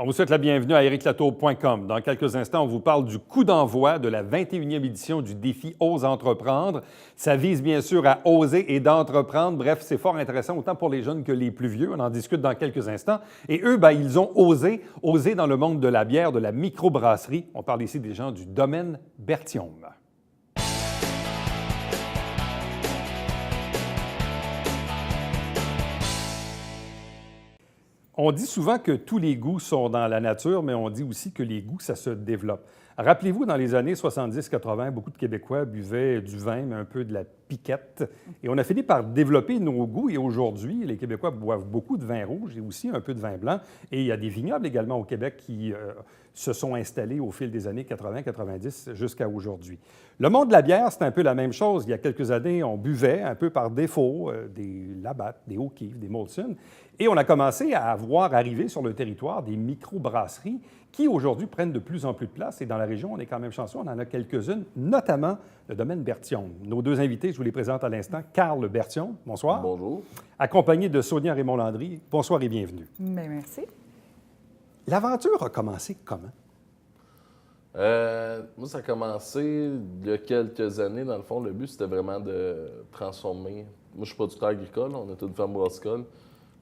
On vous souhaite la bienvenue à ericlatour.com. Dans quelques instants, on vous parle du coup d'envoi de la 21e édition du défi Ose entreprendre. Ça vise bien sûr à oser et d'entreprendre. Bref, c'est fort intéressant, autant pour les jeunes que les plus vieux. On en discute dans quelques instants. Et eux, ils ont osé dans le monde de la bière, de la microbrasserie. On parle ici des gens du domaine Berthiaume. On dit souvent que tous les goûts sont dans la nature, mais on dit aussi que les goûts, ça se développe. Rappelez-vous, dans les années 70-80, beaucoup de Québécois buvaient du vin, mais un peu de la piquette. Et on a fini par développer nos goûts. Et aujourd'hui, les Québécois boivent beaucoup de vin rouge et aussi un peu de vin blanc. Et il y a des vignobles également au Québec qui se sont installés au fil des années 80-90 jusqu'à aujourd'hui. Le monde de la bière, c'est un peu la même chose. Il y a quelques années, on buvait un peu par défaut des Labatt, des O'Keeffe, des Molson. Et on a commencé à voir arriver sur le territoire des microbrasseries qui, aujourd'hui, prennent de plus en plus de place. Et dans la région, on est quand même chanceux, on en a quelques-unes, notamment le domaine Berthiaume. Nos deux invités, je vous les présente à l'instant. Carl Berthiaume, bonsoir. Bonjour. Accompagné de Sonia Raymond-Landry. Bonsoir et bienvenue. Bien, merci. L'aventure a commencé comment? Moi, ça a commencé il y a quelques années. Dans le fond, le but, c'était vraiment de transformer. Moi, je suis producteur agricole, on est une ferme brassicole.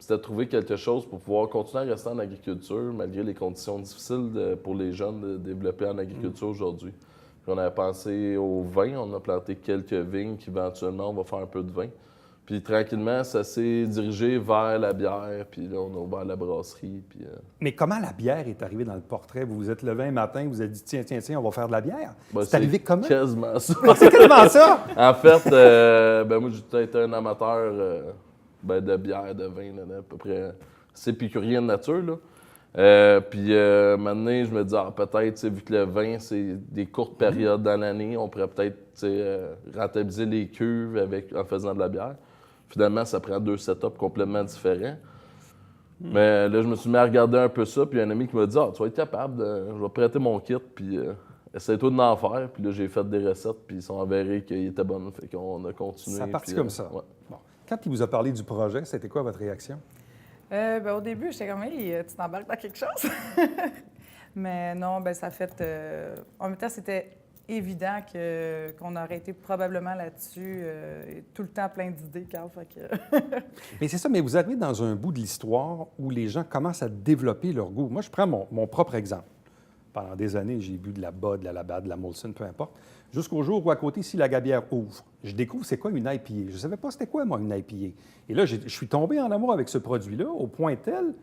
C'était de trouver quelque chose pour pouvoir continuer à rester en agriculture, malgré les conditions difficiles pour les jeunes de développer en agriculture aujourd'hui. Puis on a pensé au vin, on a planté quelques vignes qui, éventuellement, on va faire un peu de vin. Puis tranquillement, ça s'est dirigé vers la bière, puis là, on a ouvert la brasserie. Puis, Mais comment la bière est arrivée dans le portrait? Vous vous êtes levé un matin, vous avez dit tiens, on va faire de la bière. C'est arrivé comment? Quasiment ça. Ah, c'est quasiment ça! En fait, moi, j'ai peut-être été un amateur de bière, de vin, à peu près. C'est épicurien de nature, là. Puis maintenant, je me dis, peut-être, vu que le vin, c'est des courtes périodes dans l'année, on pourrait peut-être rentabiliser les cuves en faisant de la bière. Finalement, ça prend deux setups complètement différents. Mais là, je me suis mis à regarder un peu ça, puis un ami qui m'a dit, tu vas être capable, je vais prêter mon kit, puis essaye-toi d'en faire. Puis là, j'ai fait des recettes, puis ils sont avérés qu'ils étaient bonnes. Fait qu'on a continué. Ça a parti puis, comme ça. Ouais. Bon. Quand il vous a parlé du projet, c'était quoi votre réaction? Au début, j'étais comme, hey, tu t'embarques dans quelque chose? Mais non, ça a fait... En même temps, c'était évident qu'on aurait été probablement là-dessus tout le temps plein d'idées, Carl. Mais c'est ça, mais vous arrivez dans un bout de l'histoire où les gens commencent à développer leur goût. Moi, je prends mon propre exemple. Pendant des années, j'ai bu de la Bud, de la Labatt, de la Molson, peu importe. Jusqu'au jour où, à côté, si la Gabière ouvre, je découvre c'est quoi une IPA. Je ne savais pas c'était quoi, moi, une IPA. Et là, je suis tombé en amour avec ce produit-là au point tel,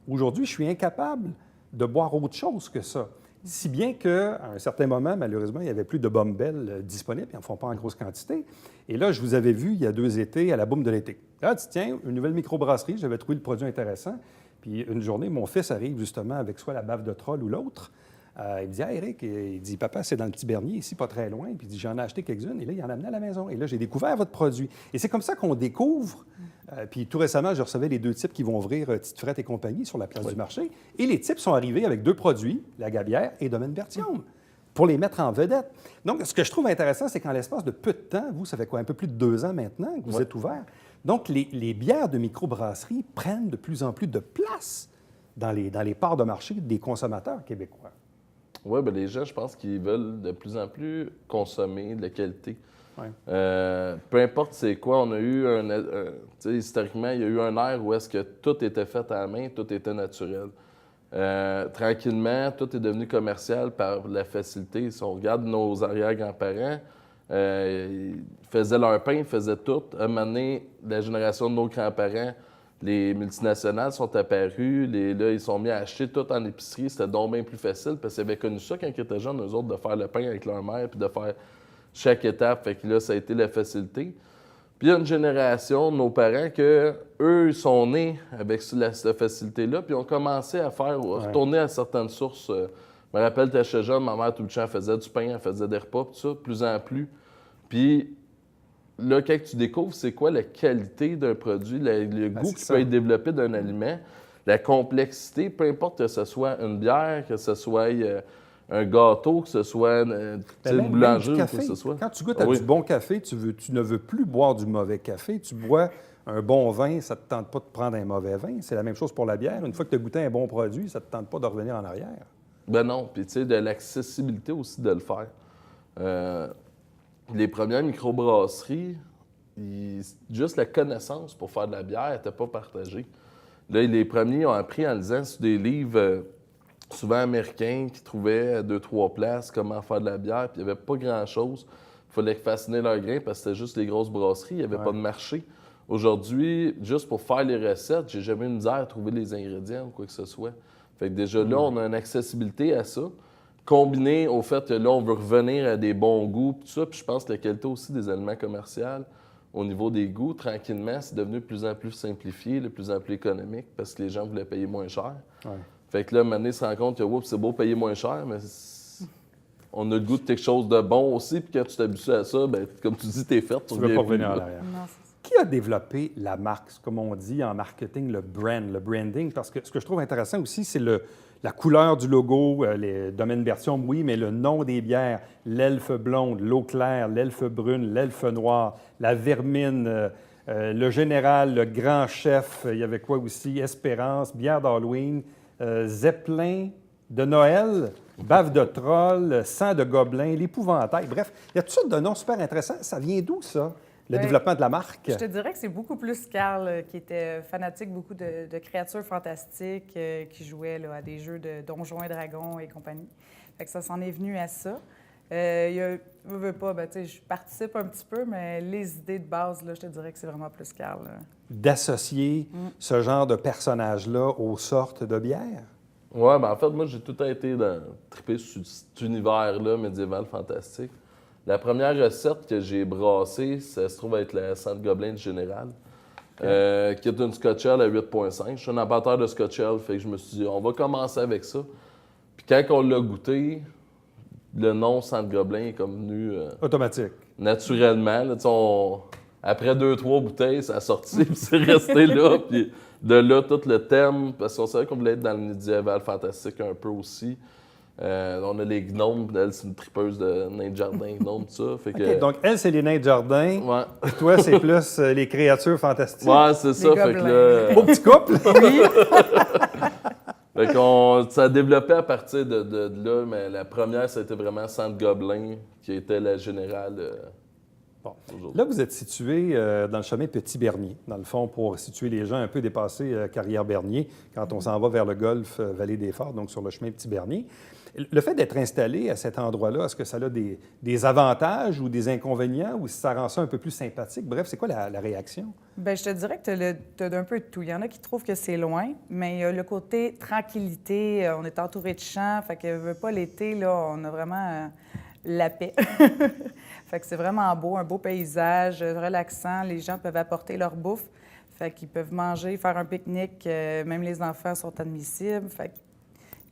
aujourd'hui, je suis incapable de boire autre chose que ça. Si bien qu'à un certain moment, malheureusement, il n'y avait plus de Bombelles disponibles, ils n'en font pas en grosse quantité. Et là, je vous avais vu il y a 2 étés à la boum de l'été. Là, tiens, une nouvelle microbrasserie, j'avais trouvé le produit intéressant. Puis une journée, mon fils arrive justement avec soit la bave de troll ou l'autre. Il me dit, ah, Eric, il dit, papa, c'est dans le petit Bernier, ici, pas très loin. Puis il dit, j'en ai acheté quelques-unes. Et là, il en a amené à la maison. Et là, j'ai découvert votre produit. Et c'est comme ça qu'on découvre. Puis tout récemment, je recevais les 2 types qui vont ouvrir Tite Frette et compagnie sur la place du marché. Et les types sont arrivés avec 2 produits, la Gabière et Domaine Berthiaume, pour les mettre en vedette. Donc, ce que je trouve intéressant, c'est qu'en l'espace de peu de temps, vous, ça fait quoi, un peu plus de 2 ans maintenant que vous êtes ouvert. Donc, les bières de microbrasserie prennent de plus en plus de place dans les parts de marché des consommateurs québécois. Oui, les gens, je pense qu'ils veulent de plus en plus consommer de la qualité. Ouais. Peu importe c'est quoi, on a eu historiquement, il y a eu un ère où est-ce que tout était fait à la main, tout était naturel. Tranquillement, tout est devenu commercial par la facilité. Si on regarde nos arrière-grands-parents, ils faisaient leur pain, ils faisaient tout. À un moment donné, la génération de nos grands-parents, les multinationales sont apparues, là, ils sont mis à acheter tout en épicerie. C'était donc bien plus facile parce qu'ils avaient connu ça quand ils étaient jeunes, eux autres, de faire le pain avec leur mère puis de faire chaque étape. Fait que là, ça a été la facilité. Puis il y a une génération de nos parents que eux, ils sont nés avec cette facilité-là puis ont commencé à retourner à certaines sources. Je me rappelle, quand j'étais jeune, ma mère, tout le temps, elle faisait du pain, elle faisait des repas, tout ça, de plus en plus. Puis là, quand tu découvres c'est quoi la qualité d'un produit, le goût qui peut être développé d'un aliment, la complexité, peu importe que ce soit une bière, que ce soit un gâteau, que ce soit une boulangerie ou quoi que ce soit. Quand tu goûtes à du bon café, tu ne veux plus boire du mauvais café, tu bois un bon vin, ça ne te tente pas de prendre un mauvais vin. C'est la même chose pour la bière. Une fois que tu as goûté un bon produit, ça ne te tente pas de revenir en arrière. Ben non, puis tu sais, de l'accessibilité aussi de le faire. Les premières microbrasseries, juste la connaissance pour faire de la bière n'était pas partagée. Là, les premiers ont appris en lisant sur des livres souvent américains qui trouvaient à 2-3 places comment faire de la bière, puis il n'y avait pas grand-chose. Il fallait façonner leur grain parce que c'était juste les grosses brasseries, il n'y avait pas de marché. Aujourd'hui, juste pour faire les recettes, j'ai jamais eu de misère à trouver les ingrédients ou quoi que ce soit. Fait que déjà là, on a une accessibilité à ça, combiné au fait que là, on veut revenir à des bons goûts, tout ça, puis je pense que la qualité aussi des aliments commerciaux, au niveau des goûts, tranquillement, c'est devenu de plus en plus simplifié, de plus en plus économique, parce que les gens voulaient payer moins cher. Ouais. Fait que là, maintenant, ils se rendent compte que oups, c'est beau payer moins cher, mais on a le goût de quelque chose de bon aussi, puis quand tu t'habitues à ça, ben, comme tu dis, t'es fait, Tu ne veux pas revenir en arrière. Non, c'est ça. Qui a développé la marque, comme on dit en marketing, le brand, le branding? Parce que ce que je trouve intéressant aussi, c'est la couleur du logo, les domaines version, oui, mais le nom des bières, l'elfe blonde, l'eau claire, l'elfe brune, l'elfe noire, la vermine, le général, le grand chef, il y avait quoi aussi? Espérance, bière d'Halloween, Zeppelin de Noël, bave de troll, sang de gobelin, l'épouvantail. Bref, il y a toutes sortes de noms super intéressants. Ça vient d'où, ça? Le Ben, développement de la marque? Je te dirais que c'est beaucoup plus Carl qui était fanatique beaucoup de créatures fantastiques, qui jouait là, à des jeux de Donjons et Dragons et compagnie. Fait que ça s'en est venu à ça. Veux pas, ben, je participe un petit peu, mais les idées de base, là, je te dirais que c'est vraiment plus Carl. D'associer ce genre de personnage-là aux sortes de bières? Ouais, ben en fait, moi, j'ai tout été trippé sur cet univers-là médiéval fantastique. La première recette que j'ai brassée, ça se trouve être la Sainte Gobelin du Général, qui est une Scotch Ale à 8,5. Je suis un amateur de Scotch Ale, fait que je me suis dit, on va commencer avec ça. Puis quand on l'a goûté, le nom Sainte Gobelin est comme venu Automatique. naturellement. Là, après 2-3 bouteilles, ça a sorti, puis c'est resté là. Puis de là, tout le thème, parce qu'on savait qu'on voulait être dans le médiéval fantastique un peu aussi. On a les gnomes, elle, c'est une tripeuse de nains de jardin, gnomes, tout ça. Fait que, OK, donc, elle, c'est les nains de jardin. ouais, Puis toi, c'est plus les créatures fantastiques. ouais c'est ça. Fait que là, Beau petit couple. fait qu'on, ça a développé à partir de là, mais la première, ça a été vraiment Sainte Gobelin, qui était la générale. Bon. Aujourd'hui. Là, vous êtes situé dans le chemin Petit-Bernier, dans le fond, pour situer les gens un peu dépassés Carrière-Bernier, quand on s'en va vers le golfe Vallée-des-Forts, donc sur le chemin Petit-Bernier. Le fait d'être installé à cet endroit-là, est-ce que ça a des avantages ou des inconvénients, ou ça rend ça un peu plus sympathique? Bref, c'est quoi la réaction? Bien, je te dirais que tu as un peu de tout. Il y en a qui trouvent que c'est loin, mais il y a le côté tranquillité. On est entouré de champs, fait que veut pas l'été, là, on a vraiment la paix. Fait que c'est vraiment beau, un beau paysage, relaxant. Les gens peuvent apporter leur bouffe, fait qu'ils peuvent manger, faire un pique-nique. Même les enfants sont admissibles. Fait qu'il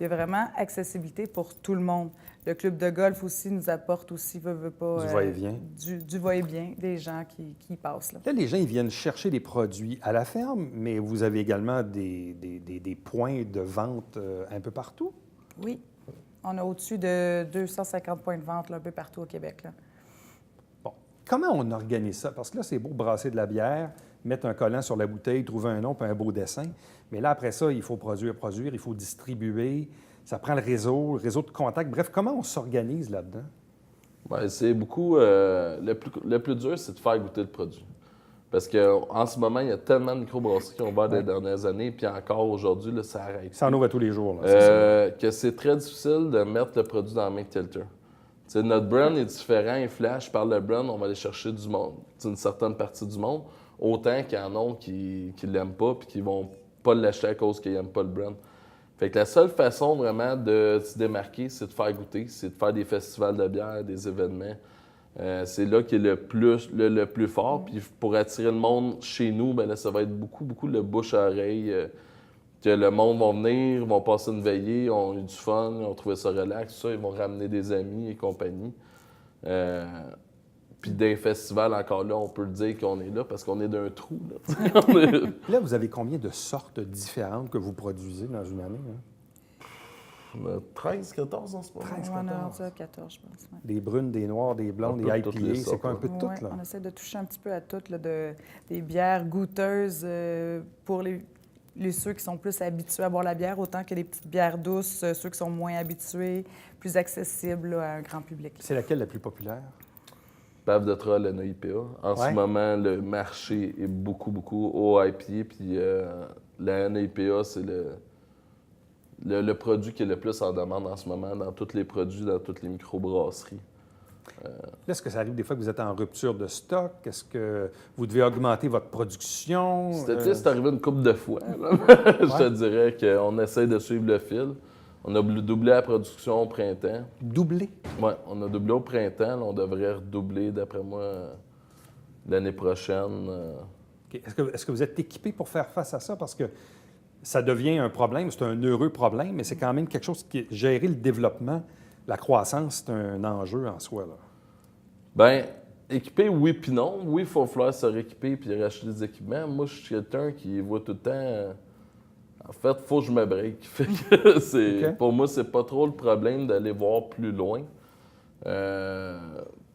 y a vraiment accessibilité pour tout le monde. Le club de golf aussi nous apporte aussi, veut pas, Du va-et-vient. du va-et-vient des gens qui passent là. Là, les gens, ils viennent chercher des produits à la ferme, mais vous avez également des points de vente un peu partout. Oui. On a au-dessus de 250 points de vente là, un peu partout au Québec. Là. Bon. Comment on organise ça? Parce que là, c'est beau brasser de la bière, mettre un collant sur la bouteille, trouver un nom puis un beau dessin. Mais là, après ça, il faut produire, il faut distribuer. Ça prend le réseau de contacts. Bref, comment on s'organise là-dedans? Ouais, c'est beaucoup. Le plus dur, c'est de faire goûter le produit. Parce qu'en ce moment, il y a tellement de microbrasseries qui ont ouvert les dernières années, puis encore aujourd'hui, là, ça arrête. Ça en ouvre à tous les jours. Là, c'est ça. Que c'est très difficile de mettre le produit dans la main de quelqu'un. T'sais, notre brand est différent, il flash. Par le brand, on va aller chercher du monde, une certaine partie du monde, autant qu'il y en a qui ne l'aiment pas puis qui vont pas l'acheter à cause qu'ils n'aiment pas le brand. Fait que la seule façon vraiment de se démarquer, c'est de faire goûter, c'est de faire des festivals de bière, des événements. C'est là qui est le plus fort. Puis pour attirer le monde chez nous, ben là, ça va être beaucoup le bouche à oreille. Que le monde va venir, vont passer une veillée, ont eu du fun, ont trouvé ça relax, tout ça, ils vont ramener des amis et compagnie. Puis d'un festival, encore là, on peut le dire qu'on est là parce qu'on est d'un trou. Là, Là, vous avez combien de sortes différentes que vous produisez dans une année? Hein? On a 13, 14 en ce moment. 13, On en a 14. rendu à 14, je pense. Ouais. Des brunes, des noires, des blondes, Un des peu de toutes les IPA, c'est sortes, quoi un peu de tout, Ouais, là? on essaie de toucher un petit peu à tout, là, des bières goûteuses pour ceux qui sont plus habitués à boire la bière, autant que les petites bières douces, ceux qui sont moins habitués, plus accessibles là, à un grand public. C'est laquelle la plus populaire? Bave de Troll, la IPA. En Ouais. ce moment, le marché est beaucoup au IPA, puis la NIPA, c'est le produit qui est le plus en demande en ce moment dans tous les produits, dans toutes les microbrasseries. Là, est-ce que ça arrive des fois que vous êtes en rupture de stock? Est-ce que vous devez augmenter votre production? C'est arrivé une couple de fois. là. Je te dirais qu'on essaie de suivre le fil. On a doublé la production au printemps. Doubler? Oui, on a doublé au printemps. Là, on devrait redoubler, d'après moi, l'année prochaine. OK. Est-ce que vous êtes équipé pour faire face à ça? Parce que ça devient un problème, c'est un heureux problème, mais c'est quand même quelque chose qui... Gérer le développement, la croissance, c'est un enjeu en soi, là. Bien, équipé, oui puis non. Oui, il faut falloir se rééquiper puis racheter des équipements. Moi, je suis quelqu'un qui voit tout le temps... En fait, il faut que je me break. Fait que OK. Pour moi, c'est pas trop le problème d'aller voir plus loin. Tu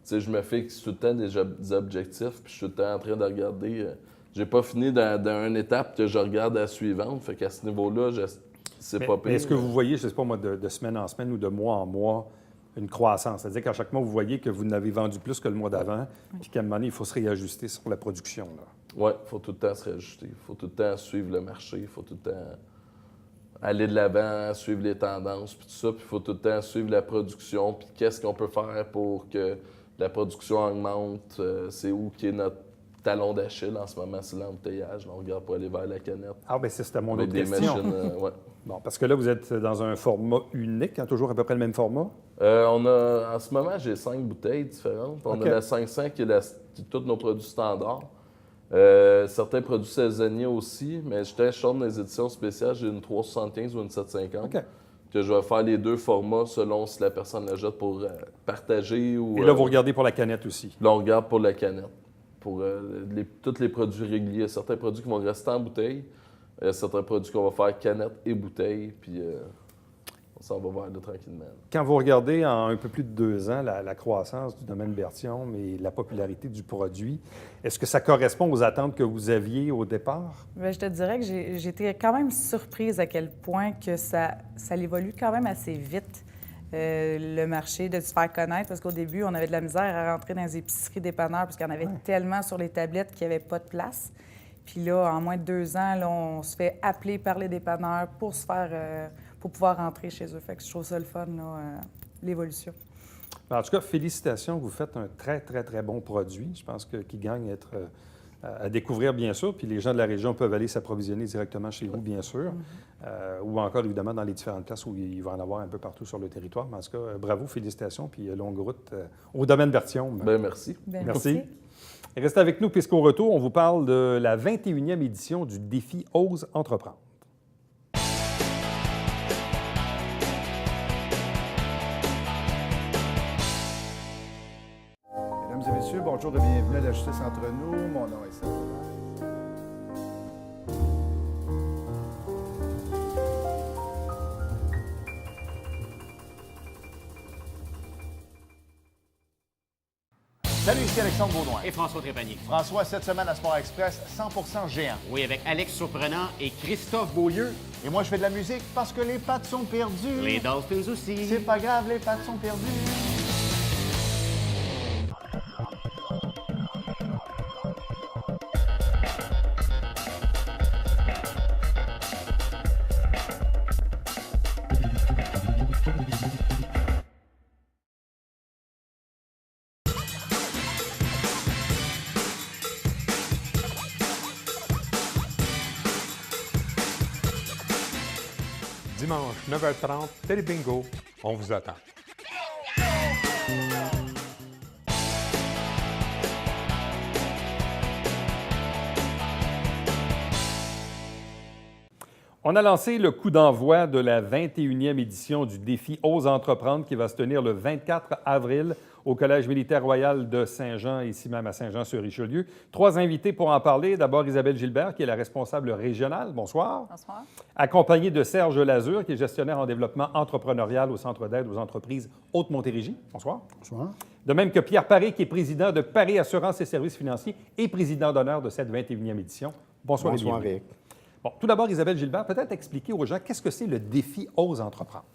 sais, je me fixe tout le temps des objectifs, puis je suis tout le temps en train de regarder. J'ai pas fini dans une étape que je regarde à la suivante. Fait qu'à ce niveau-là, c'est pas pire. Mais est-ce que vous voyez, je ne sais pas moi, de semaine en semaine ou de mois en mois, une croissance? C'est-à-dire qu'à chaque mois, vous voyez que vous n'avez vendu plus que le mois d'avant, puis qu'à un moment donné, il faut se réajuster sur la production, là. Oui, il faut tout le temps se réajuster. Il faut tout le temps suivre le marché. Il faut tout le temps aller de l'avant, suivre les tendances, puis tout ça. Puis il faut tout le temps suivre la production, puis qu'est-ce qu'on peut faire pour que la production augmente. C'est où qui est notre talon d'Achille en ce moment, c'est l'embouteillage. Là, on regarde pour aller vers la canette. Ah, bien, c'était mon Avec autre des question. machines, ouais. Bon, parce que là, vous êtes dans un format unique, hein, toujours à peu près le même format. En ce moment, j'ai 5 bouteilles différentes. On OK. a la 500 qui est tous nos produits standards. Certains produits saisonniers aussi, mais je chante dans les éditions spéciales, j'ai une 375 ou une 750. OK. Que je vais faire les deux formats selon si la personne la jette pour partager ou... Et là, vous regardez pour la canette aussi. Là, on regarde pour la canette. Pour tous les produits réguliers. Certains produits qui vont rester en bouteille. Certains produits qu'on va faire canette et bouteille. Puis on s'en va vers là tranquillement. Quand vous regardez en un peu plus de 2 ans la croissance du domaine Berthiaume et la popularité du produit, est-ce que ça correspond aux attentes que vous aviez au départ? Bien, je te dirais que j'étais quand même surprise à quel point que ça évolue quand même assez vite, le marché, de se faire connaître, parce qu'au début, on avait de la misère à rentrer dans les épiceries dépanneurs parce qu'il y en avait tellement sur les tablettes qu'il n'y avait pas de place. Puis là, en moins de 2 ans, là, on se fait appeler par les dépanneurs pour pour pouvoir rentrer chez eux. Fait que je trouve ça le fun, là, l'évolution. En tout cas, félicitations, vous faites un très, très, très bon produit. Je pense qu'il gagne à être à découvrir, bien sûr, puis les gens de la région peuvent aller s'approvisionner directement chez vous, bien sûr, ou encore, évidemment, dans les différentes places où il va en avoir un peu partout sur le territoire. Mais en tout cas, bravo, félicitations, puis longue route au domaine Berthiaume. Bien, merci. Bien, Merci. Restez avec nous, puisqu'au retour, on vous parle de la 21e édition du défi Ose entreprendre. Mesdames et messieurs, bonjour et bienvenue à la Justice entre nous. Mon nom est Serge. Salut, ici Alexandre Baudouin. Et François Trépanier. François, cette semaine à Sport Express, 100% géant. Oui, avec Alex Surprenant et Christophe Beaulieu. Et moi, je fais de la musique parce que les pattes sont perdues. Les Dolphins aussi. C'est pas grave, les pattes sont perdues. Dimanche, 9h30, Télé Bingo, on vous attend. On a lancé le coup d'envoi de la 21e édition du défi Ose entreprendre qui va se tenir le 24 avril au Collège militaire royal de Saint-Jean, ici même à Saint-Jean-sur-Richelieu. 3 invités pour en parler. D'abord, Isabelle Gilbert, qui est la responsable régionale. Bonsoir. Bonsoir. Accompagnée de Serge Lazure, qui est gestionnaire en développement entrepreneurial au Centre d'aide aux entreprises Haute-Montérégie. Bonsoir. Bonsoir. De même que Pierre Paré, qui est président de Paré Assurance et Services financiers et président d'honneur de cette 21e édition. Bonsoir, Bonsoir, et bienvenue. Rick. Bon, tout d'abord, Isabelle Gilbert, peut-être expliquer aux gens qu'est-ce que c'est le défi Ose entreprendre.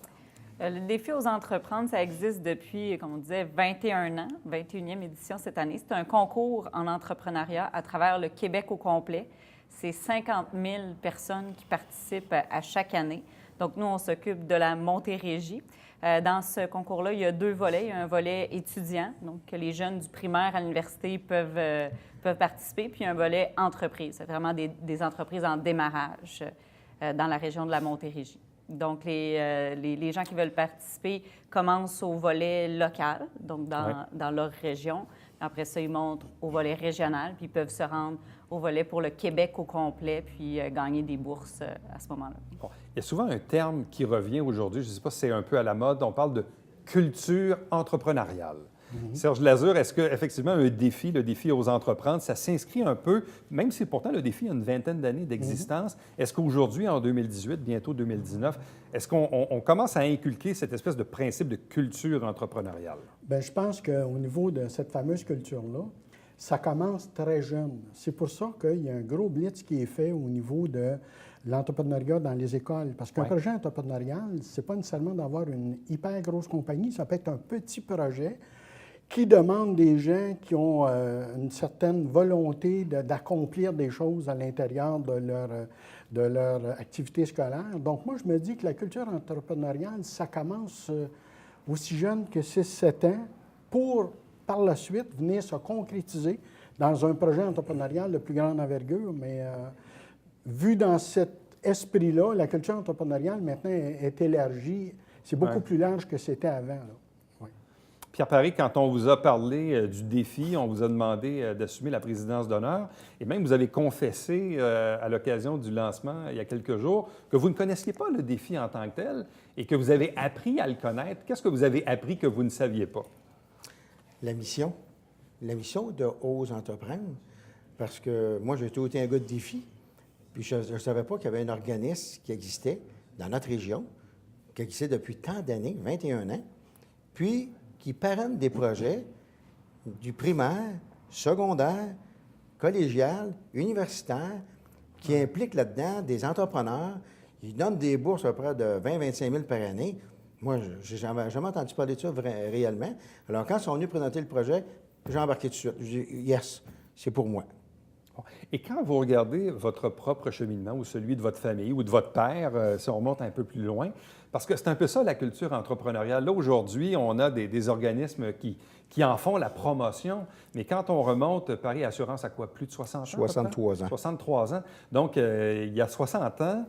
Le défi aux entreprendre, ça existe depuis, comme on disait, 21 ans, 21e édition cette année. C'est un concours en entrepreneuriat à travers le Québec au complet. C'est 50 000 personnes qui participent à chaque année. Donc, nous, on s'occupe de la Montérégie. Dans ce concours-là, il y a 2 volets. Il y a un volet étudiant, donc que les jeunes du primaire à l'université peuvent participer, puis un volet entreprise. C'est vraiment des entreprises en démarrage dans la région de la Montérégie. Donc, les gens qui veulent participer commencent au volet local, donc dans leur région. Après ça, ils montent au volet régional, puis ils peuvent se rendre au volet pour le Québec au complet, puis gagner des bourses à ce moment-là. Bon, il y a souvent un terme qui revient aujourd'hui, je ne sais pas si c'est un peu à la mode, on parle de culture entrepreneuriale. Serge Lazure, est-ce qu'effectivement un défi, le défi aux entreprendre, ça s'inscrit un peu, même si pourtant le défi a une vingtaine d'années d'existence, est-ce qu'aujourd'hui, en 2018, bientôt 2019, est-ce qu'on commence à inculquer cette espèce de principe de culture entrepreneuriale? Bien, je pense qu'au niveau de cette fameuse culture-là, ça commence très jeune. C'est pour ça qu'il y a un gros blitz qui est fait au niveau de l'entrepreneuriat dans les écoles. Parce qu'un projet entrepreneurial, c'est pas nécessairement d'avoir une hyper grosse compagnie, ça peut être un petit projet qui demande des gens qui ont une certaine volonté d'accomplir des choses à l'intérieur de leur activité scolaire. Donc, moi, je me dis que la culture entrepreneuriale, ça commence aussi jeune que 6-7 ans pour, par la suite, venir se concrétiser dans un projet entrepreneurial de plus grande envergure. Mais vu dans cet esprit-là, la culture entrepreneuriale, maintenant, est élargie. C'est beaucoup plus large que c'était avant, là. Pierre Paré, quand on vous a parlé du défi, on vous a demandé d'assumer la présidence d'honneur et même vous avez confessé à l'occasion du lancement il y a quelques jours que vous ne connaissiez pas le défi en tant que tel et que vous avez appris à le connaître. Qu'est-ce que vous avez appris que vous ne saviez pas? La mission de Ose entreprendre, parce que moi, j'ai toujours été un gars de défi, puis je ne savais pas qu'il y avait un organisme qui existait dans notre région, qui existait depuis tant d'années, 21 ans, puis qui parraine des projets du primaire, secondaire, collégial, universitaire, qui impliquent là-dedans des entrepreneurs. Ils donnent des bourses à peu près de 20-25 000 par année. Moi, je n'avais jamais entendu parler de ça réellement. Alors, quand ils sont venus présenter le projet, j'ai embarqué tout de suite. J'ai dit « Yes, c'est pour moi ». Et quand vous regardez votre propre cheminement ou celui de votre famille ou de votre père, si on remonte un peu plus loin, parce que c'est un peu ça la culture entrepreneuriale. Là, aujourd'hui, on a des organismes qui en font la promotion, mais quand on remonte, Paré Assurance à quoi? Plus de 60 ans? 63 ans. 63 ans. Donc, il y a 60 ans,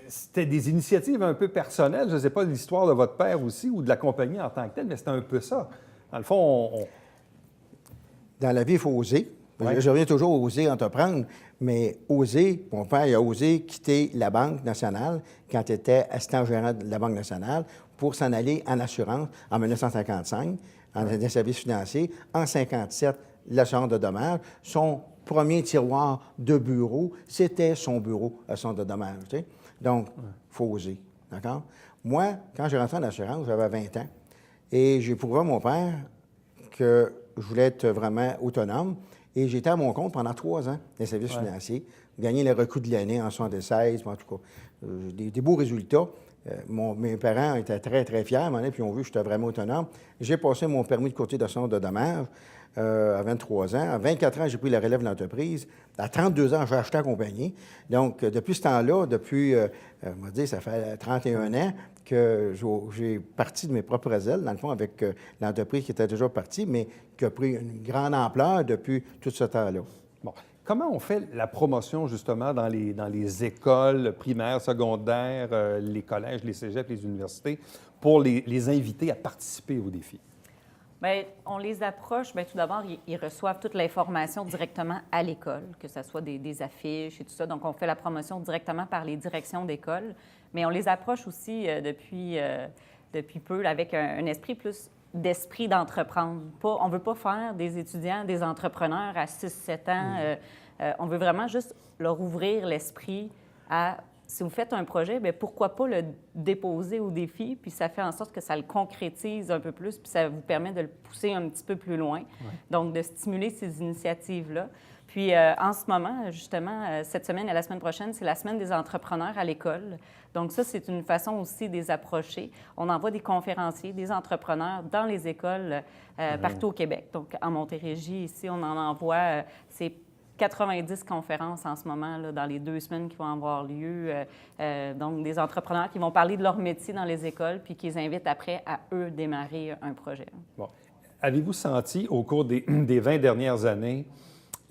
c'était des initiatives un peu personnelles. Je ne sais pas l'histoire de votre père aussi ou de la compagnie en tant que telle, mais c'était un peu ça. Dans le fond, Dans la vie, il faut oser. Ouais. Je reviens toujours à oser entreprendre, mais oser, mon père il a osé quitter la Banque nationale quand il était assistant gérant de la Banque nationale pour s'en aller en assurance en 1955, en services financiers. En 1957, l'assurance de dommages. Son premier tiroir de bureau, c'était son bureau, assurance de dommages. Tu sais? Donc, il faut oser. D'accord? Moi, quand j'ai rentré en assurance, j'avais 20 ans et j'ai prouvé à mon père que je voulais être vraiment autonome. Et j'étais à mon compte pendant 3 ans, les services financiers, gagné le recrue de l'année en 76, en tout cas, des beaux résultats. Mes parents étaient très, très fiers, puis ils ont vu que j'étais vraiment autonome. J'ai passé mon permis de courtier d'assurance de dommages à 23 ans. À 24 ans, j'ai pris la relève de l'entreprise. À 32 ans, j'ai acheté la compagnie. Donc, depuis ce temps-là, on va dire, ça fait 31 ans que j'ai parti de mes propres ailes, dans le fond, avec l'entreprise qui était déjà partie, mais qui a pris une grande ampleur depuis tout ce temps-là. bon, comment on fait la promotion, justement, dans les écoles primaires, secondaires, les collèges, les cégeps, les universités, pour les inviter à participer au défi? Bien, on les approche. Bien, tout d'abord, ils reçoivent toute l'information directement à l'école, que ce soit des affiches et tout ça. Donc, on fait la promotion directement par les directions d'école. Mais on les approche aussi depuis peu là, avec un esprit plus d'esprit d'entreprendre. On ne veut pas faire des étudiants, des entrepreneurs à 6-7 ans. On veut vraiment juste leur ouvrir l'esprit à, si vous faites un projet, bien, pourquoi pas le déposer au défi, puis ça fait en sorte que ça le concrétise un peu plus, puis ça vous permet de le pousser un petit peu plus loin. Donc, de stimuler ces initiatives-là. Puis, en ce moment, justement, cette semaine et la semaine prochaine, c'est la semaine des entrepreneurs à l'école. Donc, ça, c'est une façon aussi de les approcher. On envoie des conférenciers, des entrepreneurs dans les écoles partout au Québec. Donc, en Montérégie, ici, on en envoie, c'est 90 conférences en ce moment, là, dans les 2 semaines qui vont avoir lieu. Donc, des entrepreneurs qui vont parler de leur métier dans les écoles, puis qui les invitent après à eux démarrer un projet. Bon. Avez-vous senti, au cours des 20 dernières années,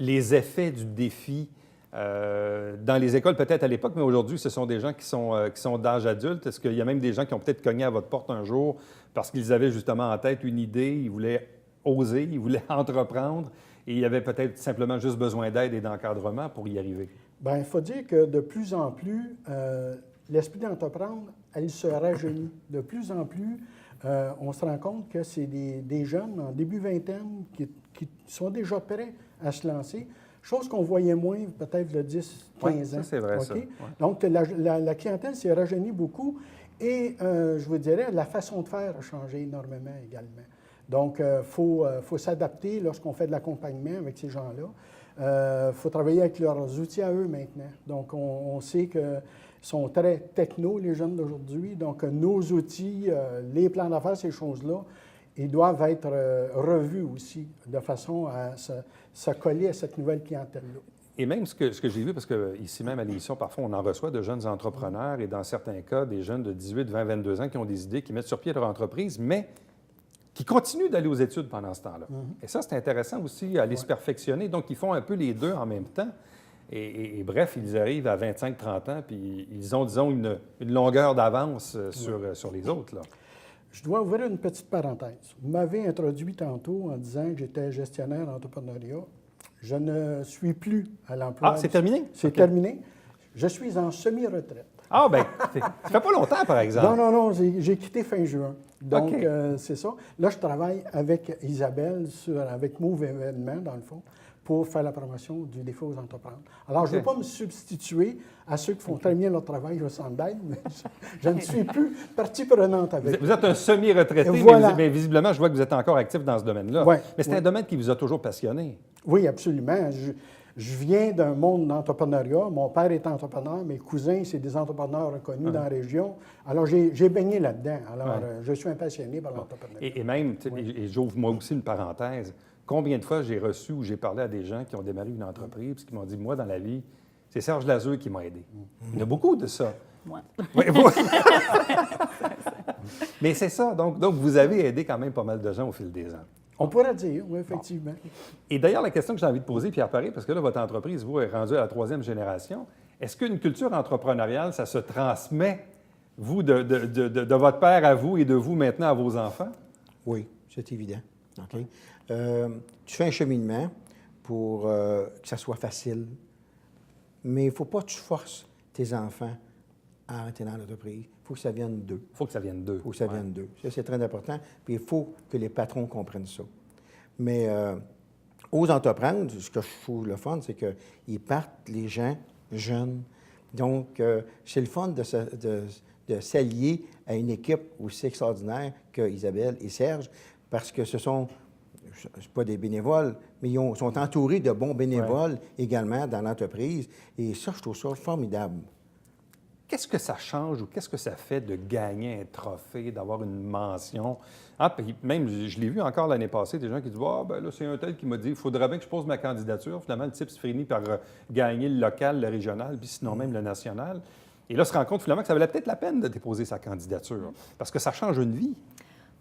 les effets du défi dans les écoles, peut-être à l'époque, mais aujourd'hui, ce sont des gens qui sont d'âge adulte? Est-ce qu'il y a même des gens qui ont peut-être cogné à votre porte un jour parce qu'ils avaient justement en tête une idée, ils voulaient oser, ils voulaient entreprendre, et il y avait peut-être simplement juste besoin d'aide et d'encadrement pour y arriver? Bien, il faut dire que de plus en plus, l'esprit d'entreprendre, elle se rajeunit. De plus en plus, on se rend compte que c'est des jeunes en début vingtaine qui sont déjà prêts à se lancer, chose qu'on voyait moins peut-être de 10, 15 ans. Ça, c'est vrai, OK? ça. Ouais. Donc, la clientèle s'est rajeunie beaucoup et, je vous dirais, la façon de faire a changé énormément également. Donc, il faut s'adapter lorsqu'on fait de l'accompagnement avec ces gens-là. Il faut travailler avec leurs outils à eux maintenant. Donc, on sait qu'ils sont très techno, les jeunes d'aujourd'hui. Donc, nos outils, les plans d'affaires, ces choses-là, ils doivent être revus aussi de façon à se coller à cette nouvelle clientèle-là. Et même ce que j'ai vu, parce qu'ici même à l'émission, parfois, on en reçoit de jeunes entrepreneurs et dans certains cas, des jeunes de 18, 20, 22 ans qui ont des idées, qui mettent sur pied leur entreprise, mais qui continuent d'aller aux études pendant ce temps-là. Et ça, c'est intéressant aussi, aller se perfectionner. Donc, ils font un peu les deux en même temps. Et bref, ils arrivent à 25-30 ans, puis ils ont, disons, une longueur d'avance sur les autres, là. Je dois ouvrir une petite parenthèse. Vous m'avez introduit tantôt en disant que j'étais gestionnaire d'entrepreneuriat. Je ne suis plus à l'emploi. Ah, c'est terminé? C'est terminé. Je suis en semi-retraite. Ah, bien, ça fait pas longtemps, par exemple. Non, j'ai quitté fin juin. Donc, OK. c'est ça. Là, je travaille avec Isabelle, avec Move Événements, dans le fond, pour faire la promotion du défi aux entrepreneurs. Alors, je ne veux pas me substituer à ceux qui font très bien leur travail, je sens d'aide, mais je ne suis plus partie prenante avec. Vous êtes un semi-retraité, Voilà. mais visiblement, je vois que vous êtes encore actif dans ce domaine-là. Ouais, Mais c'est un domaine qui vous a toujours passionné. Oui, absolument. Je viens d'un monde d'entrepreneuriat. Mon père est entrepreneur, mes cousins, c'est des entrepreneurs reconnus dans la région. Alors, j'ai baigné là-dedans. Alors, je suis un passionné par l'entrepreneuriat. Et même, et j'ouvre moi aussi une parenthèse, combien de fois j'ai reçu ou j'ai parlé à des gens qui ont démarré une entreprise puis qui m'ont dit, moi, dans la vie, c'est Serge Lazeux qui m'a aidé. Il y en a beaucoup de ça. Moi. Oui, mais c'est ça. Donc, vous avez aidé quand même pas mal de gens au fil des ans. On pourrait dire, oui, effectivement. Et d'ailleurs, la question que j'ai envie de poser, Pierre Paré, parce que là, votre entreprise, vous, est rendue à la 3e génération, est-ce qu'une culture entrepreneuriale, ça se transmet, vous, de votre père à vous et de vous maintenant à vos enfants? Oui, c'est évident. OK? Tu fais un cheminement pour que ça soit facile, mais il ne faut pas que tu forces tes enfants à arrêter dans l'entreprise. Il faut que ça vienne d'eux. Il faut que ça vienne d'eux. Il faut que ça vienne d'eux. Ça, c'est très important. Puis il faut que les patrons comprennent ça. Mais aux entreprendre, ce que je trouve le fun, c'est qu'ils partent, les gens, jeunes. Donc, c'est le fun de s'allier à une équipe aussi extraordinaire que Isabelle et Serge, parce que ce sont, pas des bénévoles, mais ils sont entourés de bons bénévoles également dans l'entreprise. Et ça, je trouve ça formidable. Qu'est-ce que ça change ou qu'est-ce que ça fait de gagner un trophée, d'avoir une mention? Ah, puis même, je l'ai vu encore l'année passée, des gens qui disent « Ah, ben là, c'est un tel qui m'a dit, il faudrait bien que je pose ma candidature. » Finalement, le type se finit par gagner le local, le régional, puis sinon même le national. Et là, se rend compte finalement que ça valait peut-être la peine de déposer sa candidature, parce que ça change une vie.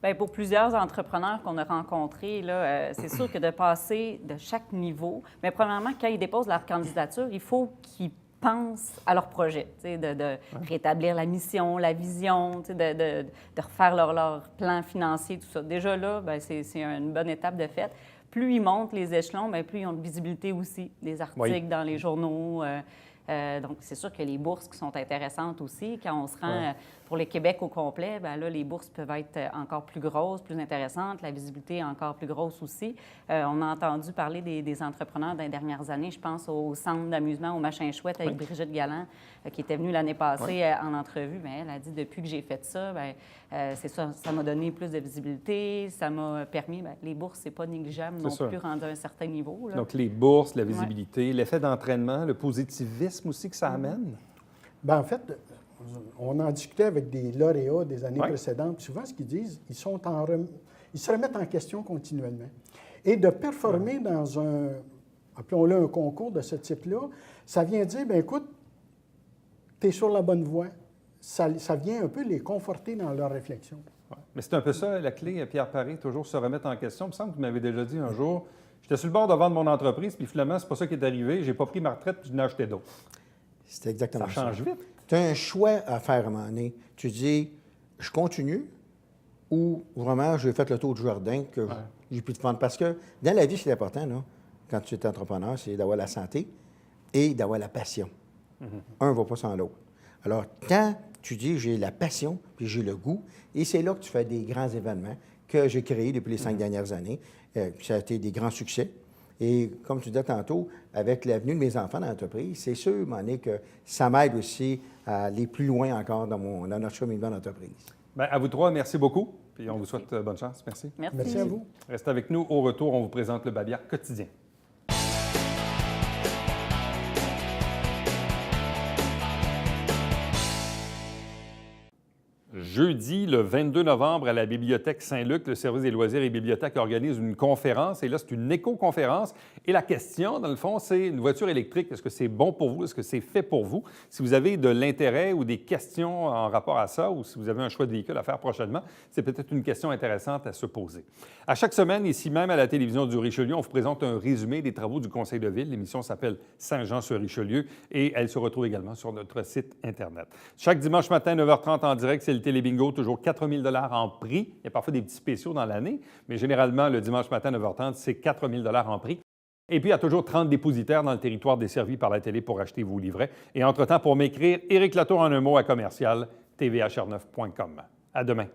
Bien, pour plusieurs entrepreneurs qu'on a rencontrés, là, c'est sûr que de passer de chaque niveau, mais premièrement, quand ils déposent leur candidature, il faut qu'ils pensent à leur projet, de rétablir la mission, la vision, de refaire leur plan financier, tout ça. Déjà là, bien, c'est une bonne étape de fait. Plus ils montent les échelons, bien, plus ils ont de visibilité aussi, des articles dans les journaux. Donc, c'est sûr que les bourses qui sont intéressantes aussi, quand on se rend pour le Québec au complet, bien là, les bourses peuvent être encore plus grosses, plus intéressantes, la visibilité est encore plus grosse aussi. On a entendu parler des entrepreneurs dans les dernières années. Je pense au centre d'amusement, au Machin Chouette avec Brigitte Galland, qui était venue l'année passée en entrevue. Bien, elle a dit depuis que j'ai fait ça, bien, c'est ça, ça m'a donné plus de visibilité, ça m'a permis, bien, les bourses, c'est pas négligeable non plus rendu à un certain niveau. Là. Donc, les bourses, la visibilité, l'effet d'entraînement, le positivisme aussi que ça amène? Bien, en fait, on en discutait avec des lauréats des années précédentes. Puis souvent, ce qu'ils disent, ils se remettent en question continuellement. Et de performer dans un, appelons-le un concours de ce type-là, ça vient dire, bien écoute, tu es sur la bonne voie. Ça vient un peu les conforter dans leur réflexion. Ouais. Mais c'est un peu ça, la clé, Pierre Paré, toujours se remettre en question. Il me semble que vous m'avez déjà dit un jour, j'étais sur le bord de vendre mon entreprise, puis finalement, c'est pas ça qui est arrivé. J'ai pas pris ma retraite, puis je n'ai acheté d'autres. C'est exactement ça. Ça change vite. Tu as un choix à faire à un moment donné. Tu dis, je continue ou vraiment, j'ai fait le tour du jardin que j'ai plus de fun. Parce que dans la vie, c'est important, là, quand tu es entrepreneur, c'est d'avoir la santé et d'avoir la passion. Un ne va pas sans l'autre. Alors, quand tu dis, j'ai la passion puis j'ai le goût, et c'est là que tu fais des grands événements que j'ai créés depuis les 5 dernières années. Ça a été des grands succès. Et comme tu disais tantôt, avec l'avenue de mes enfants dans l'entreprise, c'est sûr, Monique, que ça m'aide aussi à aller plus loin encore dans notre cheminement d'entreprise. Bien, à vous trois, merci beaucoup. Puis on vous souhaite bonne chance. Merci. Merci à vous. Restez avec nous. Au retour, on vous présente le Babia quotidien. Jeudi, le 22 novembre, à la Bibliothèque Saint-Luc, le service des loisirs et bibliothèques organise une conférence. Et là, c'est une éco-conférence. Et la question, dans le fond, c'est une voiture électrique. Est-ce que c'est bon pour vous? Est-ce que c'est fait pour vous? Si vous avez de l'intérêt ou des questions en rapport à ça, ou si vous avez un choix de véhicule à faire prochainement, c'est peut-être une question intéressante à se poser. À chaque semaine, ici même à la télévision du Richelieu, on vous présente un résumé des travaux du Conseil de ville. L'émission s'appelle Saint-Jean-sur-Richelieu et elle se retrouve également sur notre site Internet. Chaque dimanche matin, 9h30 en direct, c'est le Télébingo, toujours 4 000 $ en prix. Il y a parfois des petits spéciaux dans l'année, mais généralement, le dimanche matin, 9h30, c'est 4 000 $ en prix. Et puis, il y a toujours 30 dépositaires dans le territoire desservi par la télé pour acheter vos livrets. Et entre-temps, pour m'écrire, Éric Latour en un mot à commercial, tvhr9.com. À demain.